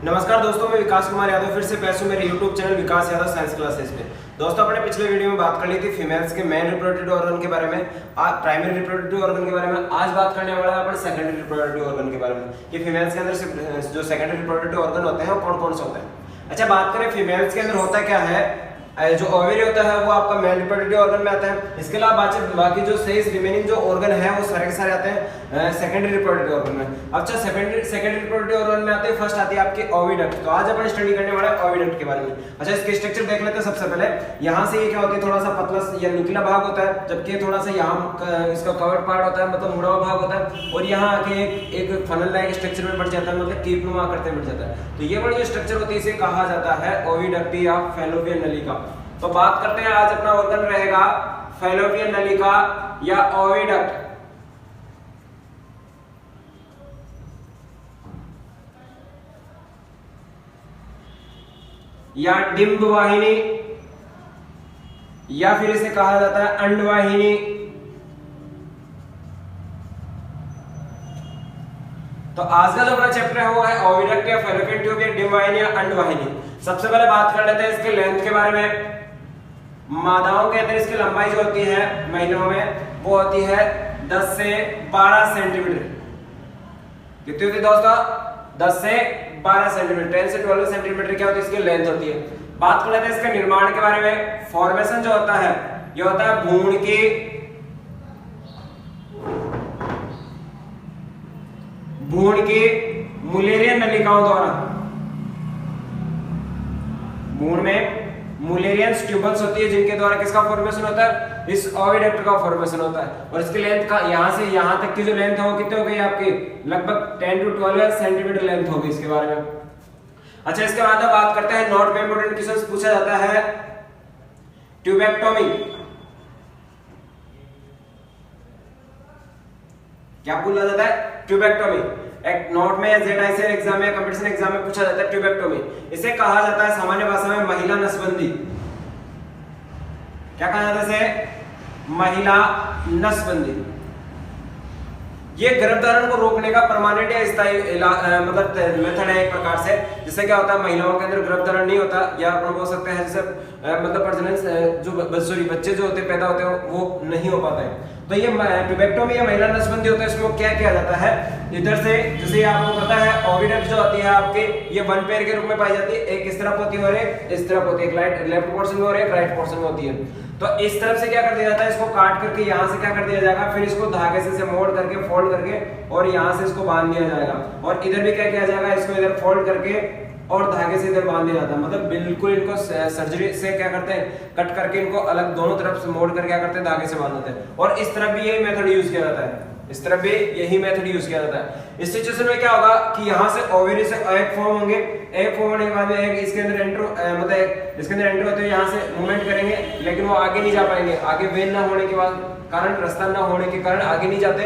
नमस्कार दोस्तों, मैं विकास कुमार यादव फिर से पेश हूं मेरे YouTube चैनल विकास यादव साइंस क्लासेस पे। दोस्तों, अपने पिछले वीडियो में बात कर ली थी फीमेल्स के मेन रिप्रोडक्टिव ऑर्गन के बारे में, आज प्राइमरी रिप्रोडक्टिव ऑर्गन के बारे में। आज बात करने वाला है अपन सेकेंडरी रिप्रोडक्टिव ऑर्गन के बारे में कि फीमेल्स के अंदर से जो सेकेंडरी रिप्रोडक्टिव ऑर्गन होते हैं वो कौन कौन से होते हैं। अच्छा, बात करें फीमेल्स के अंदर होता क्या है, जो ओवरी होता है वो आपका मेल रिप्रोडक्टिव ऑर्गन में आता है। इसके अलावा बाकी जो शेष रिमेनिंग जो ऑर्गन है वो सारे के सारे आते हैं सेकेंडरी रिप्रोडक्टिव ऑर्गन में। अच्छा, सेकेंडरी रिप्रोडक्टिव ऑर्गन में आते हैं, फर्स्ट आती है आपकी ओविडक्ट। तो आज अपन स्टडी करने वाले हैं ओविडक्ट के बारे में। अच्छा, इसके स्ट्रक्चर देख लेते हैं। सबसे पहले यहाँ से ये क्या होती है, थोड़ा सा पतला या निकला भाग होता है, जबकि थोड़ा सा यहाँ इसका कवर्ड पार्ट होता है, मतलब मुड़ा हुआ भाग होता है, और यहाँ आके एक फनल लाइक स्ट्रक्चर में बढ़ जाता है, मतलब कीपनुमा करते बढ़ जाता है। तो ये वाला जो स्ट्रक्चर होती है इसे कहा जाता है ओविडक्ट या फैलोपियन नलिका। तो बात करते हैं, आज अपना ऑर्गन रहेगा फैलोपियन नलिका या ओविडक्ट। या डिंब वाहिनी, या फिर इसे कहा जाता है अंडवाहिनी। तो आज का जो अपना चैप्टर है वो है ओविडक्ट या फैलोपियन ट्यूब या डिंब वाहिनी या अंडवाहिनी। सबसे पहले बात कर लेते हैं इसके लेंथ के बारे में। मादाओं के अंदर इसकी लंबाई जो होती है महिलाओं में वो होती है 10 से 12 सेंटीमीटर। कितनी होती है दोस्तों? 10 से 12 सेंटीमीटर, 10 से 12 सेंटीमीटर क्या होती है इसकी लेंथ होती है। बात कर लेते हैं इसके निर्माण के बारे में। फॉर्मेशन जो होता है ये होता है भ्रूण की मुलेरियन नलिकाओं द्वारा। भ्रूण में मुलेरियन ट्यूबल्स होती है जिनके द्वारा किसका फॉर्मेशन होता है, इस ओविडक्ट का फॉर्मेशन होता है। और इसकी लेंथ का यहां से यहां तक की जो लेंथ है वो कितनी हो गई आपकी, लगभग 10 to 12 सेंटीमीटर लेंथ होगी इसके बारे में। अच्छा, इसके बाद बात करते हैं नोट में इंपोर्टेंट क्वेश्चन पूछा जाता है ट्यूबेक्टोमी। क्या बोला जाता है? ट्यूबेक्टोमी। एक नोट में जेआईसी एग्जाम में, कंपटीशन एग्जाम में पूछा जाता है ट्यूबेक्टोमी। इसे कहा जाता है सामान्य भाषा में महिला नसबंदी। क्या कहा जाता है इसे? महिला नसबंदी। ये गर्भधारण को रोकने का परमानेंट या स्थायी मतलब मेथड है एक प्रकार से, जिससे क्या होता है महिलाओं के अंदर गर्भधारण नहीं होता, या अपन बोल सकते हैं जैसे मतलब प्रजनन जो बच्चे जो होते पैदा होते हैं वो नहीं हो पाता है। तो ये ट्यूबेक्टोमी या महिला नसबंदी होता है। इसमें क्या किया जाता है, इधर से जैसे आपको पता है ओविडक्ट जो होती है आपके ये वन पेयर के रूप में पाई जाती है, एक इस तरफ होती है और एक इस तरफ होती है, एक लेफ्ट पोर्शन में और एक राइट पोर्शन में होती है। तो इस तरफ से क्या कर दिया जाता है, इसको काट करके यहाँ से क्या कर दिया जाएगा, फिर इसको धागे से मोड़ करके फोल्ड करके और यहाँ से इसको बांध दिया जाएगा, और इधर भी क्या किया जाएगा, इसको इधर फोल्ड करके और धागे से इधर बांध दिया जाता है। मतलब बिल्कुल इनको सर्जरी से क्या करते हैं, कट करके इनको अलग दोनों तरफ से मोड़ कर क्या करते हैं, धागे से बांध देते हैं। और इस तरफ भी यही मेथड यूज किया जाता है, इस तरफ भी यही मेथड यूज किया जाता है। इस सिचुएशन में क्या होगा कि यहाँ से ओवरी से एग फॉर्म होंगे, एग फॉर्म होने के बाद में एग इसके अंदर एंटर मतलब इसके अंदर एंटर होते हुए यहाँ से मूवमेंट करेंगे, लेकिन वो आगे नहीं जा पाएंगे। आगे वेन ना होने के बाद कारण, रास्ता ना होने के कारण आगे नहीं जाते।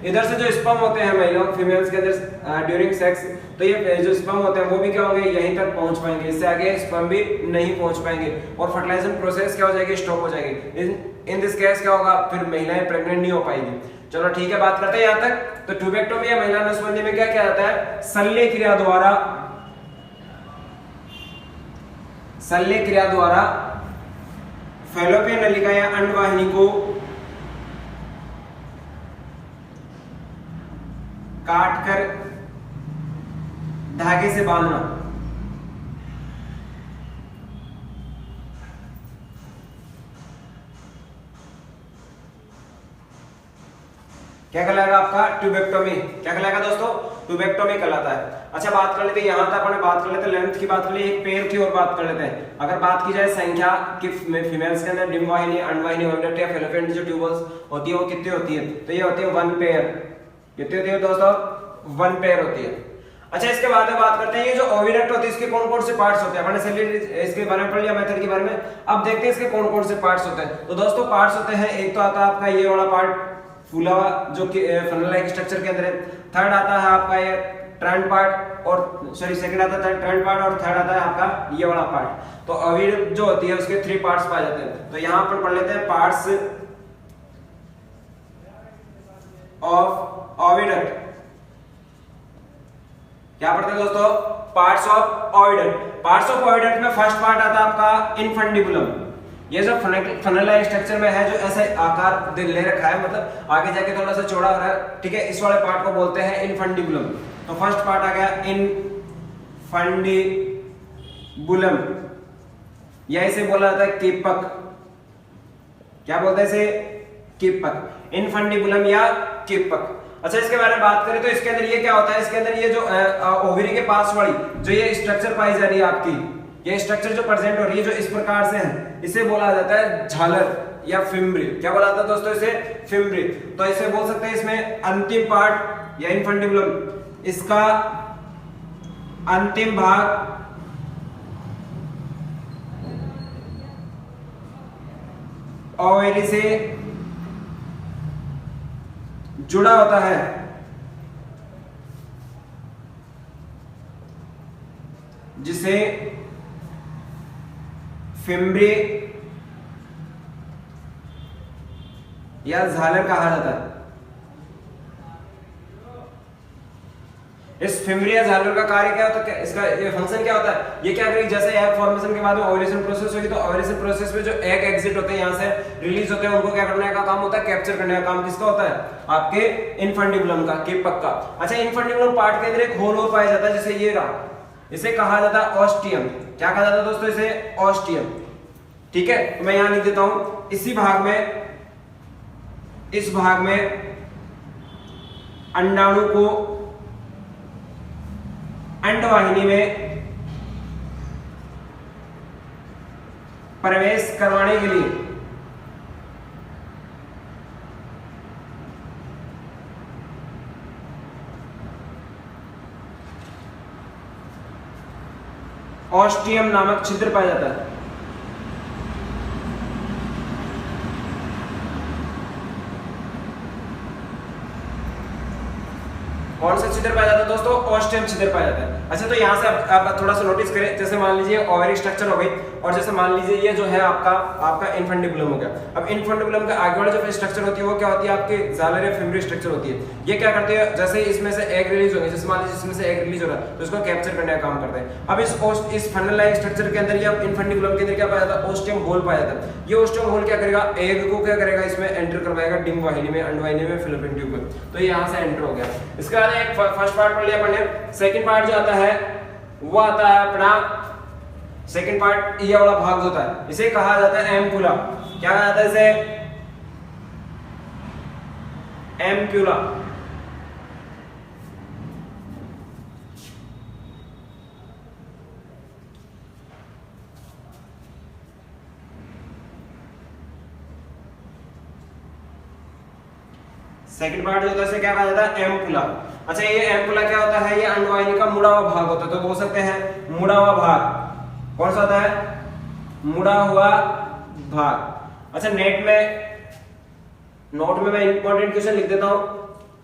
इधर से जो स्पर्म होते हैं महिलाओं फीमेल्स के अंदर ड्यूरिंग सेक्स, तो ये जो स्पर्म होते हैं वो भी क्या होंगे, यहीं तक पहुंच पाएंगे, इससे आगे स्पर्म भी नहीं पहुंच पाएंगे, और फर्टिलाइजेशन प्रोसेस क्या हो जाएगी, स्टॉप हो जाएगी। इन दिस केस क्या होगा, फिर महिलाएं प्रेग्नेंट नहीं हो पाएगी। चलो ठीक है, बात करते हैं यहाँ तक। तो ट्यूबेक्टोमी या महिला नसबंदी में क्या किया जाता है, शल्य क्रिया द्वारा फैलोपियन नलिका या अंडवाहिनी को काट कर धागे से बांधना। क्या कहलाएगा आपका, ट्यूबेक्टोमी। क्या कहलाएगा दोस्तों, ट्यूबेक्टोमी कहलाता है। अच्छा, बात कर लेते हैं, यहाँ तक अपने बात कर लेते हैं, लेंथ की बात कर ली, एक पेयर की और बात कर लेते हैं। अगर बात की जाए संख्या कि फीमेल्स के अंदर डिंब वाहिनी, अंडवाहिनी, ओविडक्ट या फैलोपियन जो ट्यूबल्स होती है वो कितनी होती है, तो ये होती है 1 पेयर। कितनी होती है दोस्तों, 1 पेयर होती है। अच्छा, इसके बाद में बात करते हैं ये जो ओविडक्ट होती है इसके कौन कौन से पार्ट्स होते हैं। मैंने इसके बारे में पढ़ लिया, मेथड के बारे में। अब देखते हैं इसके कौन कौन से पार्ट्स होते हैं। तो दोस्तों पार्ट्स होते हैं, एक तो आता है आपका ये वाला पार्ट फूला हुआ जो कि फनल लाइक स्ट्रक्चर के अंदर है। थर्ड आता है आपका ये ट्रेंड पार्ट, और सॉरी सेकंड आता है ट्रेंड पार्ट, और थर्ड आता है आपका ये वाला पार्ट। तो ओविडक्ट जो होती है उसके 3 पार्ट्स पाए जाते हैं। तो यहाँ पर पढ़ लेते हैं पार्ट्स ऑफ ओविडक्ट। क्या पढ़ते हैं दोस्तों, parts of oviduct. Parts of oviduct में फर्स्ट पार्ट आता है आपका इनफंडिबुलम। ये जो फनल लाइक स्ट्रक्चर में है, जो ऐसे आकार ले रखा है, मतलब आगे जाके थोड़ा सा चौड़ा हो रहा है, ठीक है, इस वाले पार्ट को बोलते हैं इनफंडिबुलम। तो फर्स्ट पार्ट आ गया इनफंडिबुलम, या इसे बोला जाता है कीपक। क्या बोलते हैं इसे? कीपक, इनफंडिबुलम या कीपक। अच्छा, इसके बारे में बात करें तो इसके अंदर ये क्या होता है, इसके अंदर ये जो ओवरी के पास वाली जो ये स्ट्रक्चर पाई जा रही है आपकी, ये स्ट्रक्चर जो प्रेजेंट हो रही है जो इस प्रकार से है, इसे बोला जाता है झालर या फिम्ब्री। क्या बोला जाता है दोस्तों इसे? फिम्ब्री। तो इसे बोल सकते हैं इसमें अंतिम पार्ट या इनफंडिबुलम, इसका अंतिम भाग ओवरी से जुड़ा होता है, जिसे फिम्ब्री या झालर कहा जाता है। इस फिम्ब्री या झालर का कार्य क्या होता है, इसका ये फंक्शन क्या होता है? ये क्या करेगी, जैसे एग फॉर्मेशन के बाद में ओवुलेशन प्रोसेस होगी, तो ओवुलेशन प्रोसेस में जो एग एग्जिट होते हैं, यहां से रिलीज होते हैं, उनको क्या करने का काम होता है? कैप्चर करने का काम किसका होता है? आपके इनफंडिबुलम का, कीपक का। अच्छा, इनफंडिबुलम पार्ट के अंदर एक होल और पाया जाता है, जिसे ये रहा, इसे कहा जाता है ऑस्टियम। क्या कहा जाता है दोस्तों इसे? ऑस्टियम। ठीक है, तो मैं यहां लिख देता हूं, इसी भाग में, इस भाग में अंडाणु को अंडवाहिनी में प्रवेश करवाने के लिए ऑस्टियम नामक छिद्र पाया जाता है। कौन सा छिद्र पाया जाता है दोस्तों? ऑस्टियम छिद्र पाया जाता है। अच्छा, तो यहाँ से अब थोड़ा सा नोटिस करें, जैसे मान लीजिए ओवरी स्ट्रक्चर हो गई, और जैसे मान लीजिए ये जो है आपका इनफंडिबुलम हो गया। अब इनफंडिबुलम का आगे वाली जो स्ट्रक्चर होती है वो क्या होती है? आपकी झालर या फिम्ब्री स्ट्रक्चर होती है। ये क्या करते हैं, जैसे इसमें से एग रिलीज होंगे, जैसे मान लीजिए इसमें से एग रिलीज हो रहा है, तो इसको कैप्चर करने का काम करते हैं। अब इस फनल लाइक स्ट्रक्चर के अंदर या इनफंडिबुलम के अंदर क्या पाया जाता है? ऑस्टियम होल पाया जाता है। ये ऑस्टियम होल क्या करेगा? एग को क्या करेगा? इसमें एंटर करवाएगा डिंब वाहिनी में, अंडवाहिनी में, फैलोपियन ट्यूब में। तो ये यहाँ से एंटर हो गया। इसके बाद एक फर्स्ट पार्ट पढ़ लिया अपन ने। सेकंड पार्ट जो आता है वो आता है अपना, सेकंड पार्ट ये वाला भाग होता है, इसे कहा जाता है एम्पुला। क्या कहा जाता है इसे? एम्पुला। सेकंड पार्ट जो होता है इसे क्या कहा जाता है? एम्पुला। अच्छा, ये एम्पुला क्या होता है? ये अंडवाहिनी का मुड़ा हुआ भाग होता है, तो बोल सकते हैं मुड़ा हुआ भाग। कौन सा होता है? मुड़ा हुआ भाग। अच्छा, नोट में मैं इंपॉर्टेंट क्वेश्चन लिख देता हूं।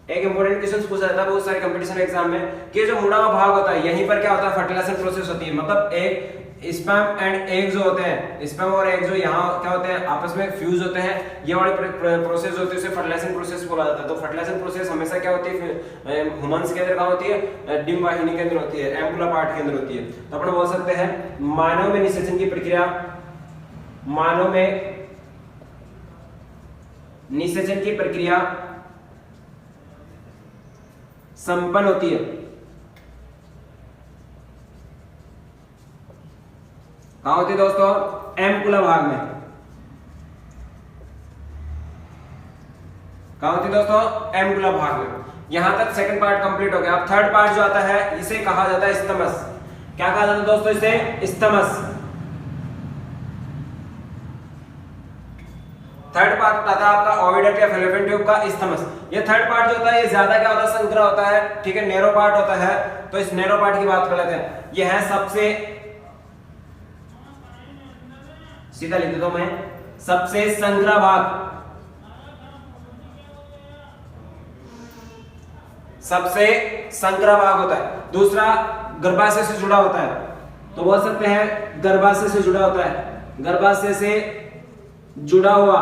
एक इंपॉर्टेंट क्वेश्चन पूछा जाता है बहुत सारे कंपटीशन एग्जाम में, कि जो मुड़ा हुआ भाग होता है, यहीं पर क्या होता है? फर्टिलाइजेशन प्रोसेस होती है। मतलब एक स्पर्म एंड एग जो होते हैं, स्पर्म और एग जो यहाँ क्या होते हैं? आपस में फ्यूज होते हैं। ये वाली प्रोसेस होती है, उसे फर्टिलाइजेशन प्रोसेस बोला जाता है। तो फर्टिलाइजेशन प्रोसेस हमेशा क्या होती है? ह्यूमंस के अंदर कहाँ होती है? डिंब वाहिनी के अंदर होती है, एम्पुला पार्ट के अंदर होती है। तो अपन बोल सकते हैं मानव में निषेचन की प्रक्रिया, मानव में निषेचन की प्रक्रिया संपन्न होती है। कहां होती है दोस्तों? एम्पुला भाग में। कहां होती है दोस्तों? एम्पुला भाग में। यहां तक सेकंड पार्ट कंप्लीट हो गया। अब थर्ड पार्ट जो आता है इसे कहा जाता है स्तमस। क्या कहा जाता है दोस्तों इसे? स्तमस। थर्ड पार्ट आता है आपका ओविडक्ट या फैलोपियन ट्यूब का स्तमस। ये थर्ड पार्ट जो होता है ये ज्यादा क्या होता है? संकरा होता है, ठीक है, नैरो पार्ट होता है। तो इस नैरो पार्ट की बात कर लेते हैं। ये है सबसे, सीधा लिख देता हूं मैं, सबसे संकरा भाग, सबसे संकरा भाग होता है। दूसरा गर्भाशय से जुड़ा होता है, तो बोल सकते हैं गर्भाशय से जुड़ा होता है। गर्भाशय से जुड़ा हुआ,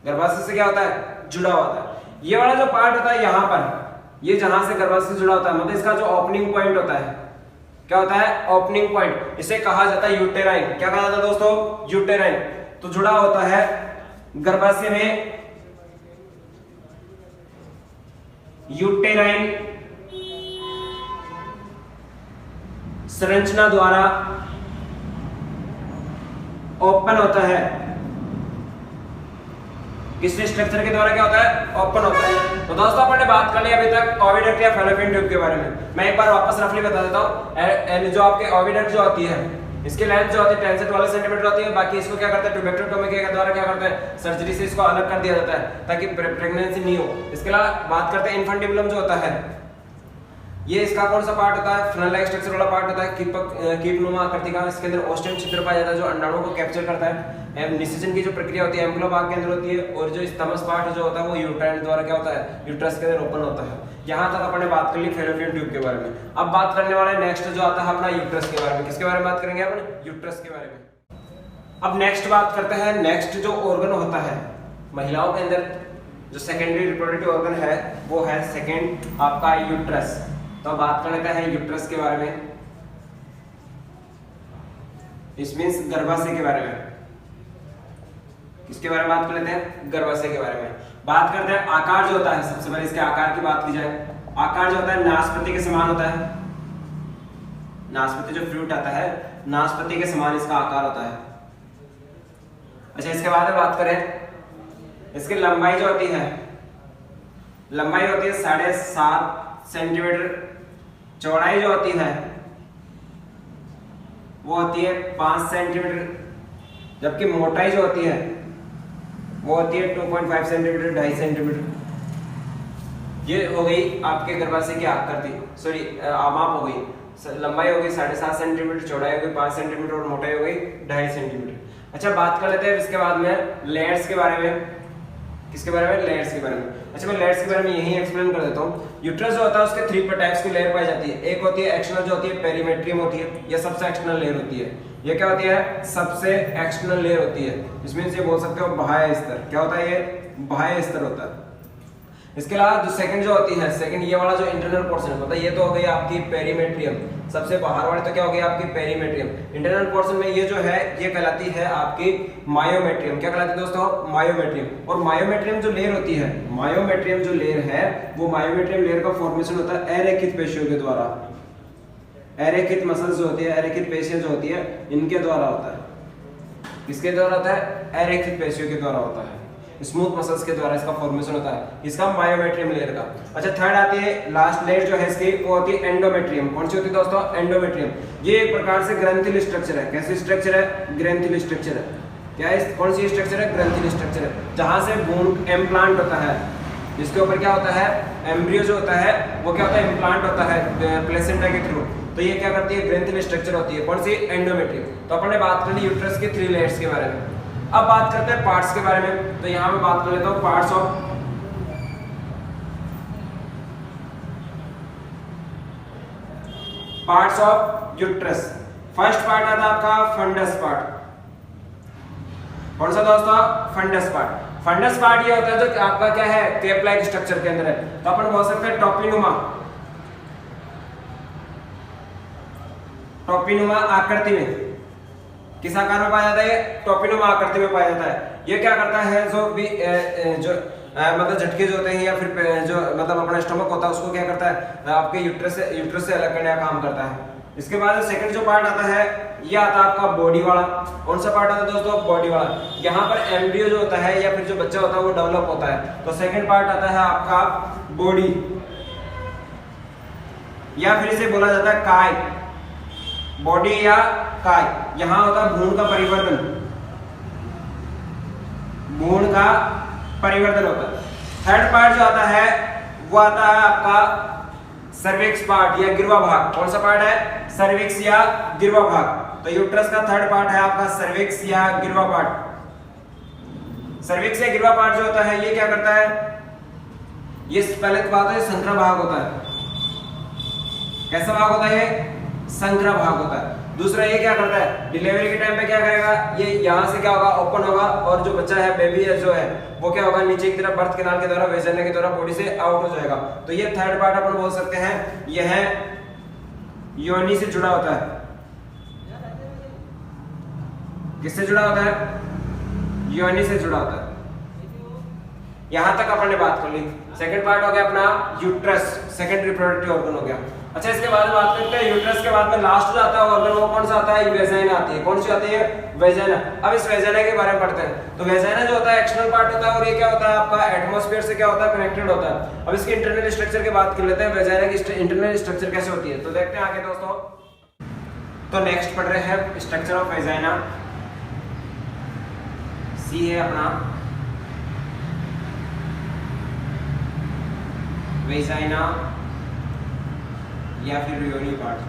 गर्भाशय से क्या होता है? जुड़ा होता है। ये वाला जो पार्ट होता है यहां पर, ये जहां से गर्भाशय से जुड़ा होता है, मतलब इसका जो ओपनिंग पॉइंट होता है, क्या होता है ओपनिंग पॉइंट, इसे कहा जाता है यूटेराइन। क्या कहा जाता है दोस्तों? यूटेराइन। तो जुड़ा होता है गर्भाशय में यूटेराइन संरचना द्वारा ओपन होता है। किस स्ट्रक्चर के द्वारा क्या होता है? ओपन होता है। तो दोस्तों अपन ने बात कर ली अभी तक ओविडक्ट या फैलोपियन ट्यूब के बारे में। मैं एक बार वापस रफली बता देता हूँ। जो आपके ओविडक्ट जो होती है, इसकी लेंथ जो होती है 10 से 12 सेंटीमीटर होती है। बाकी इसको क्या करते हैं? ट्यूबेक्टोमी के द्वारा क्या करते हैं? सर्जरी से इसको अलग कर दिया जाता है ताकि प्रेगनेंसी नहीं हो। इसके अलावा बात करते हैं इन्फेंटिबुलम जो होता है, ये इसका कौन सा पार्ट होता है? फ्रनल लाइक स्ट्रक्चर वाला पार्ट होता है, कीपनुमा आकृति का। इसके अंदर ओस्टियम छिद्र पाया जाता है जो अंडाणुओं को कैप्चर करता है। निषेचन की जो प्रक्रिया होती है एम्ब्लो भाग के अंदर होती है, और जो स्तमस पार्ट जो होता है वो यूट्राइन द्वारा क्या होता है? यूट्रस के अंदर ओपन होता है। यहाँ तक अपन ने बात कर ली फैलोपियन ट्यूब के बारे में। अब बात करने वाले नेक्स्ट जो आता है अपना यूट्रस के बारे में। किसके बारे में बात करेंगे अपन? यूट्रस के बारे में। अब नेक्स्ट बात करते हैं, नेक्स्ट जो ऑर्गन होता है महिलाओं के अंदर जो सेकेंडरी रिप्रोडक्टिव ऑर्गन है वो है सेकेंड आपका यूट्रस। तो बात कर लेते हैं यूट्रस के बारे में, इस मींस गर्भाशय के बारे में। किसके बारे में बात कर लेते हैं? गर्भाशय के बारे में। बात करते हैं आकार जो होता है, सबसे पहले इसके आकार की बात की जाए। आकार जो होता है नाशपाती के समान होता है। नाशपाती जो फ्रूट आता है, नाशपाती के समान इसका आकार होता है। अच्छा, इसके बाद बात करें इसकी लंबाई जो होती है, लंबाई होती है 7.5 सेंटीमीटर। चौड़ाई जो होती है वो होती है 5 सेंटीमीटर, जबकि मोटाई जो होती है वो होती है 2.5 सेंटीमीटर, 2.5 सेंटीमीटर। ये हो गई आपके गर्भाशय की आकृति, सॉरी माप हो गई। लंबाई हो गई 7.5 सेंटीमीटर, चौड़ाई हो गई 5 सेंटीमीटर और मोटाई हो गई 2.5 सेंटीमीटर। अच्छा, बात कर लेते हैं इसके बाद में लेयर्स के बारे में। किसके बारे में? लेयर्स के बारे में। अच्छा, मैं लेयर्स के बारे में यही एक्सप्लेन कर देता हूँ। यूट्रस जो होता है उसके 3 टाइप्स की लेयर पाई जाती है। एक होती है एक्सटर्नल जो होती है पेरीमेट्रियम होती है, यह सबसे एक्सटर्नल लेयर होती है। ये क्या होती है? सबसे एक्सटर्नल लेयर होती है। इसमें ये बोल सकते हो बाह्य स्तर। क्या होता है? ये बाह्य स्तर होता है। इसके अलावा जो सेकंड जो होती है, सेकंड ये वाला जो इंटरनल पोर्शन होता है, ये तो हो गई आपकी पेरीमेट्रियम। सबसे बाहर वाली तो क्या हो गई आपकी पेरीमेट्रियम। इंटरनल पोर्शन में ये जो है ये कहलाती है आपकी मायोमेट्रियम। क्या कहलाती है दोस्तों? मायोमेट्रियम। और मायोमेट्रियम जो लेयर होती है, मायोमेट्रियम जो लेयर है वो मायोमेट्रियम लेयर का फॉर्मेशन होता है अरेखित पेशियों के द्वारा। अरेखित मसल्स जो होती है, अरेखित पेशियां जो होती है, इनके द्वारा होता है। किसके द्वारा होता है? अरेखित पेशियों के द्वारा होता है। स्मूथ मसल्स के द्वारा इसका फॉर्मेशन होता है, इसका मायोमेट्रियम लेयर का। अच्छा, थर्ड आती है लास्ट लेयर जो है इसकी, वो होती है एंडोमेट्रियम। कौन सी होती है दोस्तों? एंडोमेट्रियम। ये एक प्रकार से ग्रंथिल स्ट्रक्चर है। कैसी स्ट्रक्चर है? ग्रंथिल स्ट्रक्चर है। क्या है? कौन सी स्ट्रक्चर है? ग्रंथिल स्ट्रक्चर है, जहां से भ्रूण इम्प्लांट होता है। इसके ऊपर क्या होता है? एम्ब्रियो जो होता है वो क्या होता है? इम्प्लांट होता है प्लेसेंटा के थ्रू। तो ये क्या करती है? ग्रंथिल स्ट्रक्चर होती है। कौन सी? एंडोमेट्रियम। तो अपन ने बात कर ली यूट्रस के 3 लेयर्स के बारे में। अब बात करते हैं पार्ट्स के बारे में। तो यहां मैं बात कर लेता हूं parts of uterus. First part आता है आपका फंडस पार्ट। कौन सा दोस्तों? Funds part. फंडस पार्ट ये होता है जो आपका क्या है? केप लाइक स्ट्रक्चर के अंदर है। तो अपन बोल सकते हैं टोपिनुमा। टोपिनुमा आकृति में किस आकार में पाया जाता है? टोपिनुमा आकृति में पाया जाता है। ये क्या करता है? जो भी मतलब झटके जो होते हैं या फिर जो मतलब अपना स्टमक होता है उसको क्या करता है? आपके यूट्रस से अलग करने का काम करता है। इसके बाद सेकंड जो पार्ट आता है ये आता है आपका बॉडी वाला। कौन सा पार्ट आता है दोस्तों? बॉडी वाला। यहाँ पर एम्ब्रियो जो होता है या फिर जो बच्चा होता है वो डेवलप होता है। तो सेकंड पार्ट आता है आपका बॉडी, या फिर इसे बोला जाता है काय। बॉडी या काय। यहां होता है भ्रूण का परिवर्तन। भ्रूण का परिवर्तन होता है। थर्ड पार्ट जो आता है वो आता है आपका सर्विक्स पार्ट या गिरवा भाग। कौन सा पार्ट है? सर्विक्स या गिरवा भाग। तो यूट्रस का थर्ड पार्ट है आपका सर्विक्स या गिरवा पार्ट। सर्विक्स या गिरवा पार्ट जो होता है ये क्या करता है? ये पहले तो बात है संग्रह भाग होता है। कैसा भाग होता है? ये संग्रह भाग होता है। दूसरा ये क्या करता है, डिलीवरी के टाइम पे क्या करेगा, ये यहाँ से क्या होगा, ओपन होगा और जो बच्चा है, बेबी है जो है, वो क्या होगा, नीचे की तरफ बर्थ कैनाल के द्वारा, वेजाइना के द्वारा बॉडी से आउट हो जाएगा। तो ये थर्ड पार्ट अपन बोल सकते हैं, यह योनि से जुड़ा होता है। किससे जुड़ा होता है, योनि से जुड़ा होता है। यहां तक अपन ने बात कर ली। सेकंड पार्ट हो गया अपना यूट्रस, सेकंड रिप्रोडक्टिव ऑर्गन हो गया। अच्छा, इसके बाद में बात करते हैं यूट्रस के बाद में लास्ट जो आता है ऑर्गन, वो कौन सा आता है, वेजाइना आती है। कौन सी आती है, वेजाइना। अब इस वेजाइना के बारे में पढ़ते हैं। तो वेजाइना जो होता है एक्सटर्नल पार्ट होता है और ये क्या होता है आपका एटमॉस्फेयर से क्या होता है, कनेक्टेड होता है। अब इसकी इंटरनल स्ट्रक्चर की बात कर लेते हैं, वेजाइना की इंटरनल स्ट्रक्चर कैसे होती है, तो देखते हैं आगे दोस्तों। तो नेक्स्ट पढ़ रहे हैं स्ट्रक्चर ऑफ वेजाइना। सी है अपना वेजाइना या फिर योनि पार्ट।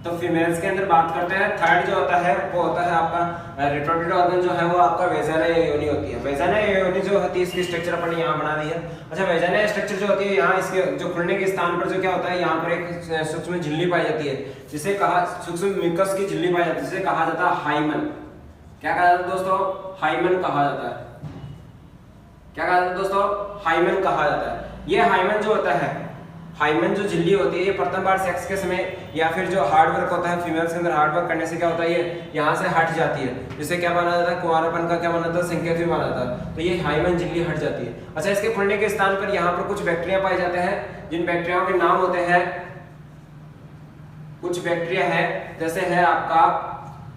तो फीमेल्स के अंदर बात करते हैं, थर्ड जो होता है वो होता है आपका रिप्रोडक्टिव ऑर्गन जो है वो आपका वेजाइना या योनि होती है। वेजाइना या योनि जो होती है इसकी स्ट्रक्चर अपन यहाँ बना दी है। अच्छा, वेजाइना स्ट्रक्चर जो होती है, यहाँ इसके जो खुलने के स्थान पर जो क्या होता है, यहाँ पर एक सूक्ष्म झिल्ली पाई जाती है, जिसे कहा सूक्ष्म म्यूकस की झिल्ली पाई जाती है, जिसे कहा जाता है हाइमन। क्या कहा जाता है दोस्तों, हाइमन कहा जाता है। क्या कहा जाता है दोस्तों, हाइमन कहा जाता है। ये हाइमन जो होता है, हाइमन जो झिल्ली होती है, ये प्रथम बार सेक्स के समय या फिर जो हार्ड वर्क होता है फीमेल्स के अंदर, हार्ड वर्क करने से क्या होता है, ये यहाँ से हट जाती है, जिससे क्या माना जाता है, कुंवारापन का क्या माना जाता है, संकेत भी माना जाता है। तो ये हाइमन झिल्ली हट जाती है। अच्छा, इसके खुलने के स्थान पर यहाँ पर कुछ बैक्टीरिया पाए जाते हैं, जिन बैक्टीरियाओं के नाम होते हैं, कुछ बैक्टीरिया है जैसे है आपका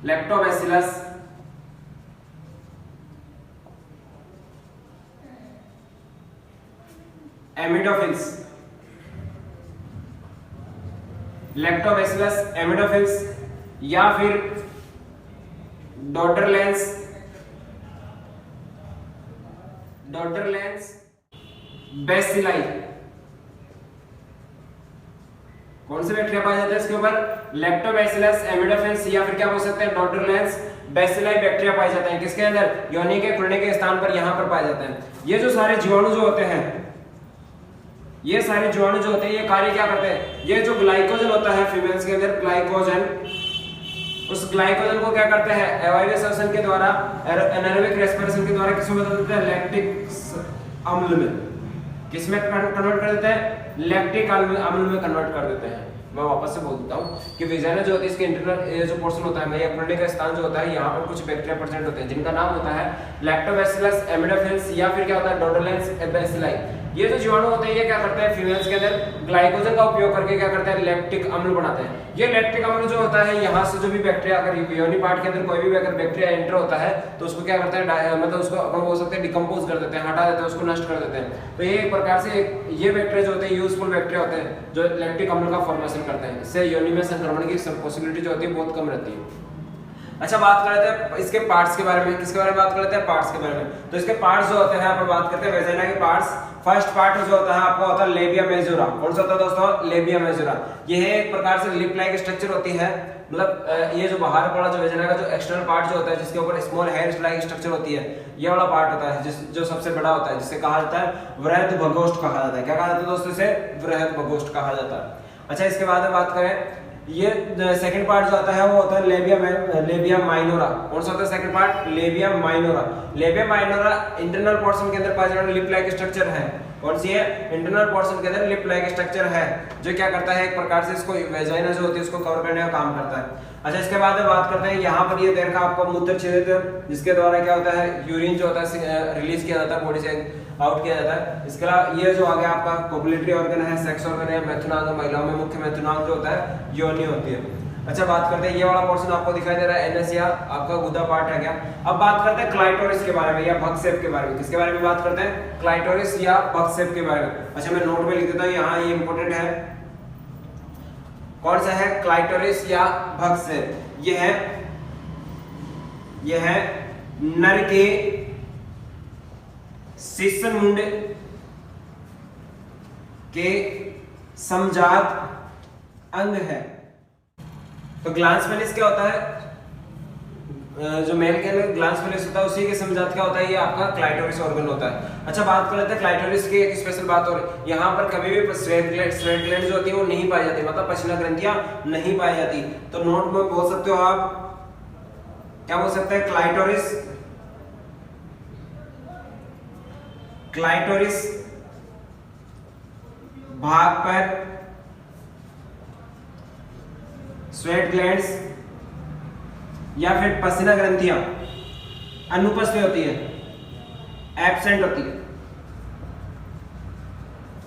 लैक्टोबैसिलस, एमिडोफिल्स, लैक्टोबैसिलस एमिडोफिल्स, या फिर डॉटरलैंस बेसिलाई। कौन से बैक्टीरिया पाए जाते हैं इसके ऊपर, लैक्टोबैसिलस एमिडोफिल्स या फिर क्या बोल सकते हैं, डॉटरलैंस बेसिलाई बैक्टीरिया पाए जाते हैं। किसके अंदर, योनि के खुलने के स्थान पर यहां पर पाए जाते हैं। ये जो सारे जीवाणु जो होते हैं, ये सारे जीवाणु जो होते हैं, ये कार्य क्या करते हैं, ये जो ग्लाइकोजन होता है फीमेल्स के अंदर, ग्लाइकोजन, उस ग्लाइकोजन को क्या करते हैं, एवाइरस श्वसन के द्वारा, एनारोबिक रेस्पिरेशन के द्वारा किसमें बदल देते हैं, लैक्टिक अम्ल में। किसमें कन्वर्ट कर देते हैं, लैक्टिक अम्ल में कन्वर्ट कर देते हैं। मैं वापस से बोल देता हूँ कि वेजाइना जो होती है इसके इंटरनल ये जो पोर्शन होता है, या खुलने का स्थान जो होता है, यहाँ पर कुछ बैक्टीरिया प्रेजेंट होते हैं जिनका नाम होता है लैक्टोबैसिलस एमिडोफिल्स या फिर क्या होता है, डॉटरलैंस बेसिलाई। ये जो जीवाणु होते हैं ये क्या करते हैं, फीमेल्स के अंदर ग्लाइकोजन का उपयोग करके क्या करते हैं, लैक्टिक अम्ल बनाते हैं। ये लैक्टिक अम्ल जो होता है, यहाँ से जो भी बैक्टीरिया, अगर योनि पार्ट के अंदर कोई भी अगर बैक्टीरिया एंटर होता है तो उसको क्या करते हैं, मतलब उसको अपन बोल सकते हैं डिकम्पोज कर देते हैं, हटा देते हैं, उसको नष्ट कर देते हैं। तो ये एक प्रकार से ये बैक्टीरिया जो होते हैं यूजफुल बैक्टीरिया होते हैं जो लैक्टिक अम्ल का फॉर्मेशन करते हैं। इससे योनि में संक्रमण की पॉसिबिलिटी जो होती है बहुत कम रहती है। अच्छा, बात कर लेते हैं इसके पार्ट्स के बारे में। किसके बारे में बात कर लेते हैं, पार्ट्स के बारे में। तो इसके पार्ट्स जो होते हैं अपन बात करते हैं वेजाइना के पार्ट्स। फर्स्ट पार्ट जो होता है आपका होता है लेबिया मेजोरा। कौन सा होता है दोस्तों, लेबिया मेजोरा। ये है एक प्रकार से लिप लाइक स्ट्रक्चर होती है, मतलब ये जो बाहर वाला जो वेजाइना का जो एक्सटर्नल पार्ट जो होता है, जिसके ऊपर स्मॉल हेयर लाइक स्ट्रक्चर होती है, ये वाला पार्ट होता है जो सबसे बड़ा होता है, जिसे कहा जाता है वृहद भगोष्ठ कहा जाता है। क्या कहा जाता है दोस्तों, इसे वृहद भगोष्ठ कहा जाता है। अच्छा, इसके बाद में बात करें, ये सेकंड पार्ट जो आता है वो होता है लेबिया माइनोरा। कौन सा होता है second part, labia minora. Labia minora internal portion के अंदर पाया जाने वाला लिप लाइक स्ट्रक्चर है। कौन सी है, इंटरनल पोर्शन के अंदर लिप लाइक स्ट्रक्चर है, जो क्या करता है, एक प्रकार से इसको वेजाइना जो होती है उसको कवर करने का काम करता है। अच्छा, इसके बाद में बात करते हैं, यहाँ पर ये देखा आपको मूत्र छिद्र, जिसके द्वारा क्या होता है, यूरिन जो होता है रिलीज किया जाता है, बॉडी से आउट किया जाता है। इसके अलावा ये जो आ गया आपका कोपुलेटरी ऑर्गन है, सेक्स ऑर्गन है, मैथुनांग, महिलाओं में मुख्य मैथुनांग जो होता है योनि होती है। अच्छा, बात करते हैं, ये वाला पोर्शन आपको दिखाई दे रहा है एनएस या आपका गुदा पार्ट है क्या। अब बात करते हैं क्लाइटोरिस के बारे में या भगसेप के बारे में। किसके बारे में बात करते हैं, क्लाइटोरिस या भगसेप के बारे में। अच्छा, मैं नोट में लिख देता हूँ, यहाँ ये इंपॉर्टेंट है। कौन सा है, क्लाइटोरिस या भगसेप। ये है नर के शीर्षन मुंड के समजात अंग है। तो ग्लांस पेनिस क्या होता है, जो मेल के अंदर ग्लैंड फेलिस होता है उसी के समजात क्या होता है, ये आपका क्लाइटोरिस ऑर्गन होता है। अच्छा, बात कर लेते हैं क्लाइटोरिस की एक स्पेशल बात और यहाँ पर कभी भी स्वेट ग्लैंड जो होती है वो नहीं पाई जाती, मतलब पसीना ग्रंथियां नहीं पाई जाती। तो नोट में बोल सकते हो आप, क्या बोल सकते हैं, क्लाइटोरिस भाग पर स्वेट ग्लैंड्स या फिर पसीना ग्रंथियां अनुपस्थित होती है, एब्सेंट होती है।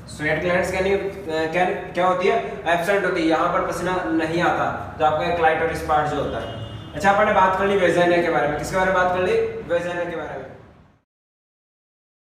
स्वेट ग्लैंड्स क्या होती है, एब्सेंट होती है, यहाँ पर पसीना नहीं आता, तो आपका क्लाइटोरिस पार्ट जो होता है। अच्छा, अपन ने बात कर ली वेजाइना के बारे में। किसके बारे में बात कर ली, वेजाइना के बारे में।